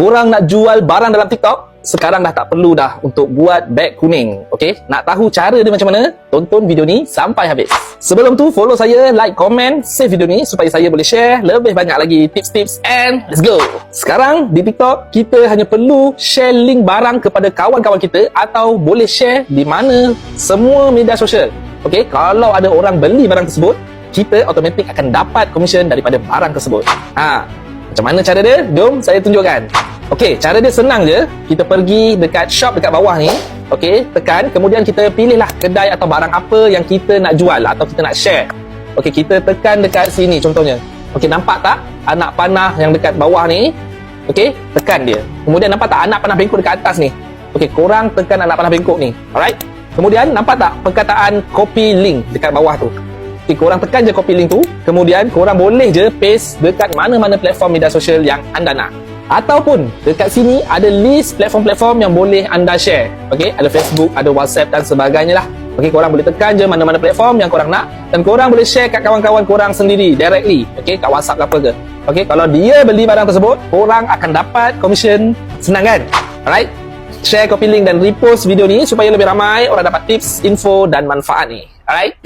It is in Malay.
Korang nak jual barang dalam TikTok? Sekarang dah tak perlu dah untuk buat beg kuning. Okey? Nak tahu cara dia macam mana? Tonton video ni sampai habis. Sebelum tu, follow saya, like, komen, save video ni supaya saya boleh share lebih banyak lagi tips-tips and let's go! Sekarang, di TikTok, kita hanya perlu share link barang kepada kawan-kawan kita atau boleh share di mana semua media sosial. Okey? Kalau ada orang beli barang tersebut, kita automatik akan dapat komisen daripada barang tersebut. Macam mana cara dia? Jom saya tunjukkan. Okey, cara dia senang je. Kita pergi dekat shop dekat bawah ni. Okey, tekan. Kemudian kita pilihlah kedai atau barang apa yang kita nak jual atau kita nak share. Okey, kita tekan dekat sini contohnya. Okey, nampak tak anak panah yang dekat bawah ni? Okey, tekan dia. Kemudian nampak tak anak panah bengkok dekat atas ni? Okey, korang tekan anak panah bengkok ni. Alright? Kemudian nampak tak perkataan copy link dekat bawah tu? Okay, korang tekan je copy link tu. Kemudian korang boleh je paste dekat mana-mana platform media sosial yang anda nak. Ataupun dekat sini ada list platform-platform yang boleh anda share. Okey, ada Facebook, ada WhatsApp dan sebagainya lah. Okey, korang boleh tekan je mana-mana platform yang korang nak dan korang boleh share kat kawan-kawan korang sendiri directly. Okey, kat WhatsApp ke apa ke. Okey, kalau dia beli barang tersebut, korang akan dapat komisen. Senang kan? Alright? Share, copy link dan repost video ni supaya lebih ramai orang dapat tips, info dan manfaat ni. Alright?